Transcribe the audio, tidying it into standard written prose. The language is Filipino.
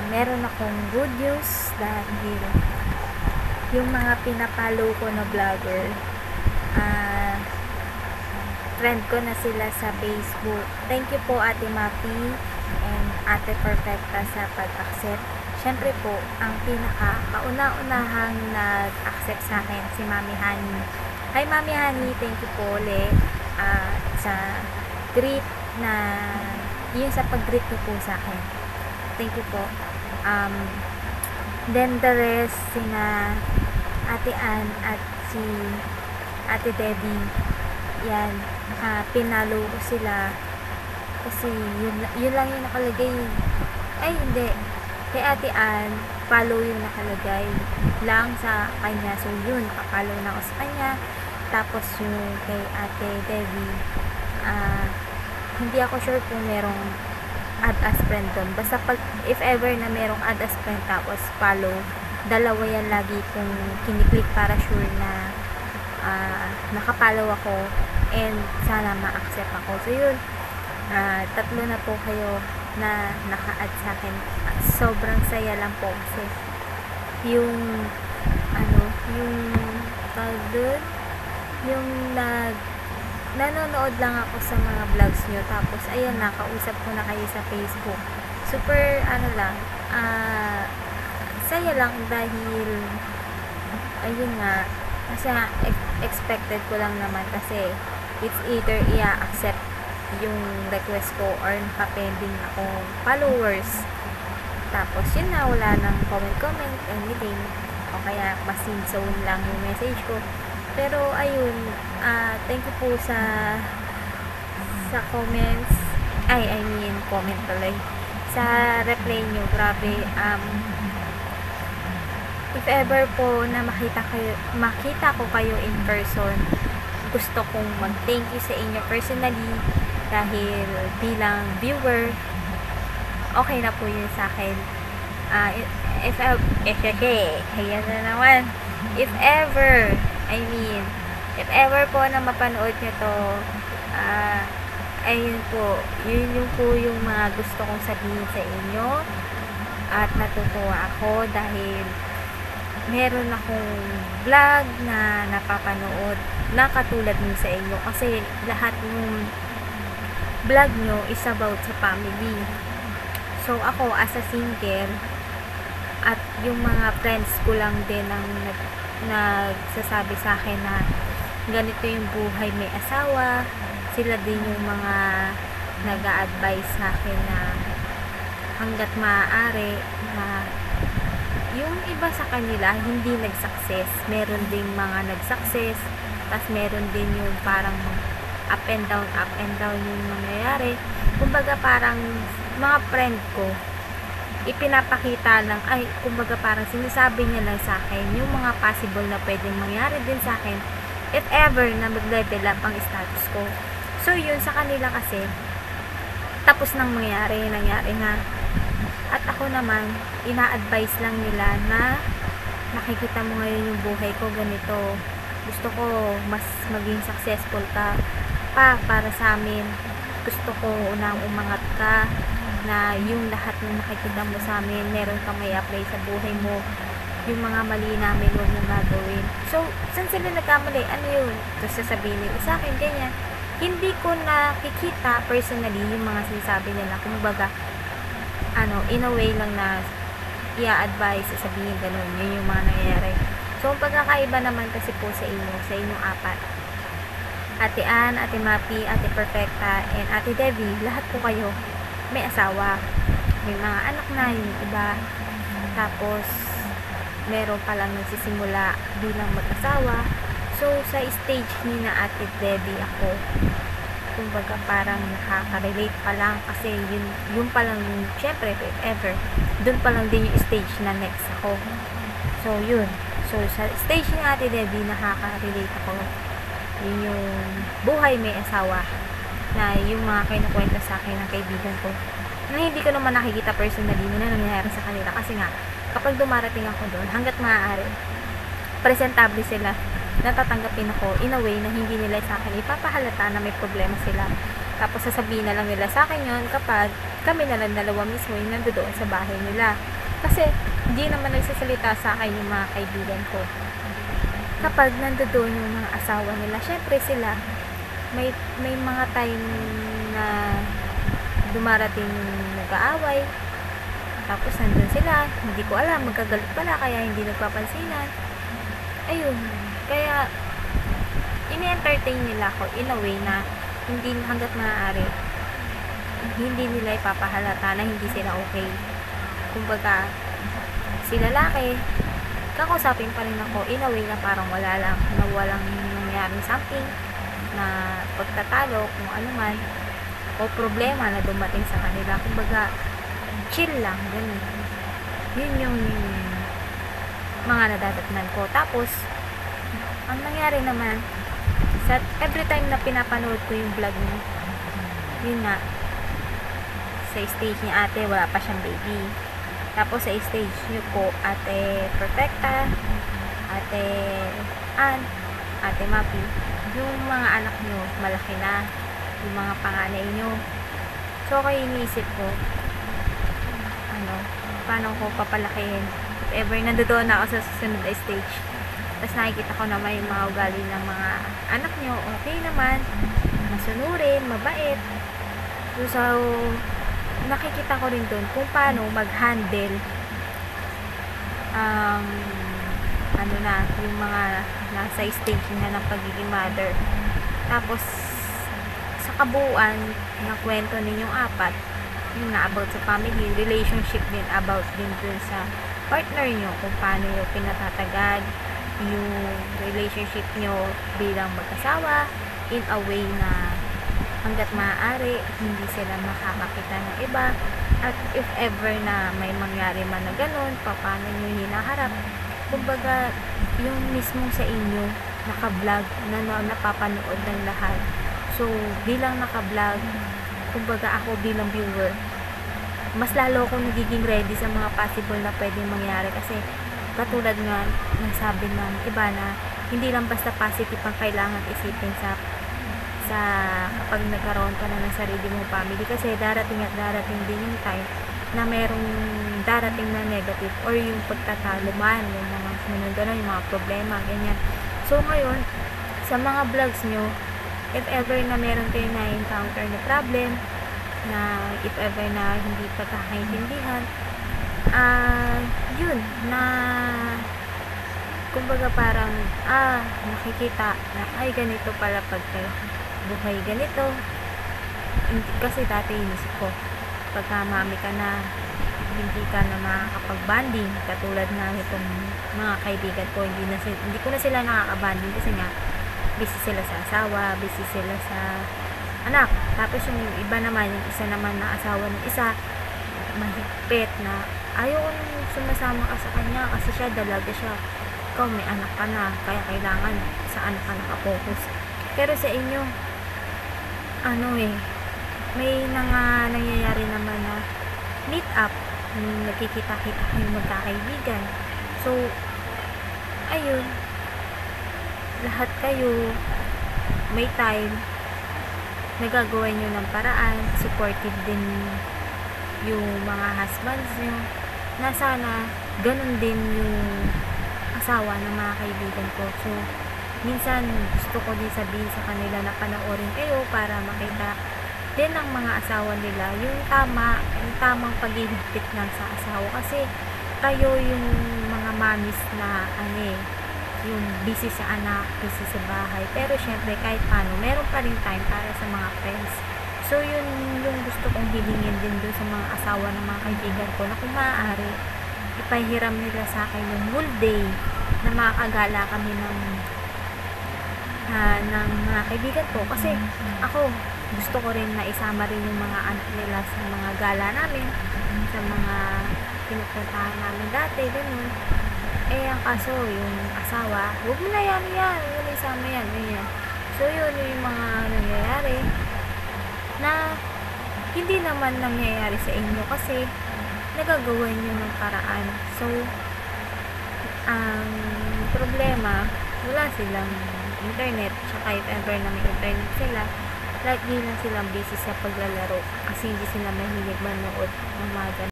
Meron akong good news dahil yung mga pinapalo ko na vlogger, friend ko na sila sa Facebook. Thank you po Ate Mapi and Ate Perfecta sa pag-accept. Syempre po, ang kauna-unahang nag-accept sa akin si Mami Honey. Hi Mami Honey, thank you po ulit sa greet na yun, sa pag-greet niyo po sa akin. Thank you po. Then the rest, sina Ate Ann at si Ate Debbie, yan, pinalo ko sila kasi yun lang yung nakalagay. Ay hindi, kay Ate Ann follow yung nakalagay lang sa kanya, so yun, kapalo na ako sa kanya. Tapos yung kay Ate Debbie, hindi ako sure kung merong add as friend doon. Basta pag, if ever na merong add as friend tapos follow, dalawa yan lagi kung kiniklik para sure na nakapollow ako and sana ma-accept ako. So yun, tatlo na po kayo na naka-add sa akin. Sobrang saya lang po kasi yung yung nanonood lang ako sa mga vlogs nyo, tapos ayan, nakausap ko na kayo sa Facebook. Super saya lang dahil ayun nga, kasi expected ko lang naman kasi it's either i-accept yung request ko or nakapending akong followers, tapos yun na, wala nang comment anything, o kaya masin zone lang yung message ko. Pero ayun, thank you po sa comments, I mean comment tuloy, sa reply nyo. Grabe, if ever po na makita ko kayo in person, gusto kong mag-thank you sa inyo personally dahil bilang viewer, okay na po yun sa akin. If ever po na mapanood nyo to, ayun po, yun yung mga gusto kong sabihin sa inyo, at natutuwa ako dahil meron akong vlog na napapanood na katulad nyo sa inyo, kasi lahat ng vlog nyo is about sa family. So ako as a single, at yung mga friends ko lang din ang nagsasabi sa akin na ganito yung buhay may asawa, sila din yung mga nag-a-advise sa akin na hanggat maaari na yung iba sa kanila hindi nag-success, meron ding mga nag-success, tas meron din yung parang up and down yung nangyayari. Kumbaga parang mga friend ko, ipinapakita lang, kumbaga parang sinasabi niya lang sa akin yung mga possible na pwedeng mangyari din sa akin if ever na mag-level up ang status ko. So yun, sa kanila kasi tapos nang nangyari na, at ako naman ina-advise lang nila na nakikita mo ngayon yung buhay ko ganito, gusto ko mas maging successful ka pa para sa amin, gusto ko unang umangat ka, na yung lahat ng nakikita mo sa amin, meron kang may apply sa buhay mo, yung mga mali namin huwag mong gagawin. So, saan sila nagkamali? Ano yun? Tapos sasabihin nila sa akin, ganyan. Hindi ko nakikita personally yung mga sinasabi nila. Kumbaga, in a way lang na i-advise, sasabihin ganun. Yun yung mga nangyayari. So, ang pagkakaiba naman kasi po sa inyong apat, Ate Ann, Ate Mapi, Ate Perfecta, and Ate Debbie, lahat po kayo may asawa, may mga anak na yung iba, tapos meron palang nagsisimula bilang mag-asawa. So sa stage ni na Ate Debbie ako, kumbaga parang nakaka-relate pa lang kasi yun pa lang, syempre if ever, dun pa lang din yung stage na next ako. So yun, so sa stage ni Ate Debbie nakaka-relate ako, yun yung buhay may asawa, na yung mga kinukwento sa akin ng kaibigan ko na hindi ko naman nakikita personally na nangyayari sa kanila, kasi nga kapag dumarating ako doon, hanggat maaari presentable sila, natatanggapin ako in a way na hindi nila sa akin ipapahalata na may problema sila. Tapos sasabihin na lang nila sa akin yun kapag kami na lang dalawa mismo yung nandoon sa bahay nila. Kasi hindi naman nagsasalita sa akin yung mga kaibigan ko. Kapag nandoon yung mga asawa nila, syempre sila, may mga time na dumarating nag-aaway. Tapos nandun sila, hindi ko alam, magkagalit pala, kaya hindi nagpapansinan. Ayun, kaya ini-entertain nila ako in a way na hindi hanggat maaari hindi nila ipapahalata na hindi sila okay. Kumbaga si lalaki, kakausapin pa rin ako in a way na parang wala lang, na walang nangyaring something na pagtatalo kung ano man o problema na dumating sa kanila. Kumbaga chill lang, ganun. Yun yung mga nadadatnan ko. Tapos ang nangyari naman sa every time na pinapanood ko yung vlog niya, yun nga, sa stage ni ate wala pa siyang baby, tapos sa stage niyo po ate Perfecta, ate Ann, ate Mapi, yung mga anak niyo malaki na, yung mga panganay niyo. So kayo iniisip ko, paano ko papalakihin if ever nandoon na ako sa susunod na stage. Tapos nakikita ko naman yung mga ugali ng mga anak nyo, okay naman, masunurin, mabait. So, nakikita ko rin doon kung paano mag-handle yung mga nasa stage na ng pagiging mother. Tapos, sa kabuuan ng kwento ninyong apat, yung na about sa family, relationship din, about din dun sa partner nyo, kung paano yung pinatatagad yung relationship nyo bilang mag-asawa in a way na hanggat maaari hindi sila makakakita ng iba, at if ever na may mangyari man na ganun, paano nyo hinaharap. Kumbaga yung mismong sa inyo naka-vlog na napapanood ng lahat. So bilang naka-vlog, kumbaga ako bilang viewer, mas lalo akong nagiging ready sa mga possible na pwedeng mangyari. Kasi katulad nga ng sabi ng iba na hindi lang basta positive ang kailangan isipin sa kapag nagkaroon ka na ng sarili mong family, kasi darating at darating din yung time na merong darating na negative or yung pagtatalo man, yung mga gano'n, yung mga problema, ganyan. So ngayon, sa mga vlogs nyo, if ever na meron kayo na encounter na problem, na if ever na hindi pagkakaintindihan, yun, na kumbaga parang nakikita na ay ganito pala pag buhay ganito. Kasi dati inisip ko pagka mami ka na, hindi ka na makakapag-banding katulad na itong mga kaibigan ko, hindi ko na sila nakaka-banding kasi nga busy sila sa asawa, busy sila sa anak. Tapos yung iba naman, yung isa naman na asawa ng isa, mahigpit na ayaw ko nung sumasama ka sa kanya kasi siya dalaga siya, ikaw may anak ka na, kaya kailangan sa anak ka nakapokus. Pero sa inyo may nangyayari naman na meet up, nagkikita-kita kayong magkakaibigan. So ayun, lahat kayo may time, nagagawa nyo ng paraan, supportive din yung mga husbands nyo, na sana ganun din yung asawa ng mga kaibigan ko. So minsan gusto ko din sabihin sa kanila na panoorin kayo para makita din ng mga asawa nila yung tamang paghihigpit ng sa asawa. Kasi kayo yung mga mamis na yung busy sa anak, busy sa bahay, pero syempre kahit paano meron pa rin time para sa mga friends. So yun yung gusto kong hilingin din doon sa mga asawa ng mga kaibigan ko, na kung maaari ipahiram nila sa akin yung whole day na makakagala kami ng mga kaibigan ko. Kasi ako gusto ko rin na isama rin yung mga anak nila sa mga gala namin, sa mga pinupuntahan namin dati, ganun. Ang kaso yung asawa, huwag mo na yan, huwag mo isama yan, ganyan. So yun yung mga nangyayari na hindi naman nangyayari sa inyo kasi nagagawa nyo ng paraan. So ang problema, wala silang internet, tsaka if ever na may internet sila, lagi lang silang busy sa paglalaro kasi hindi sila mahilig manood ng mga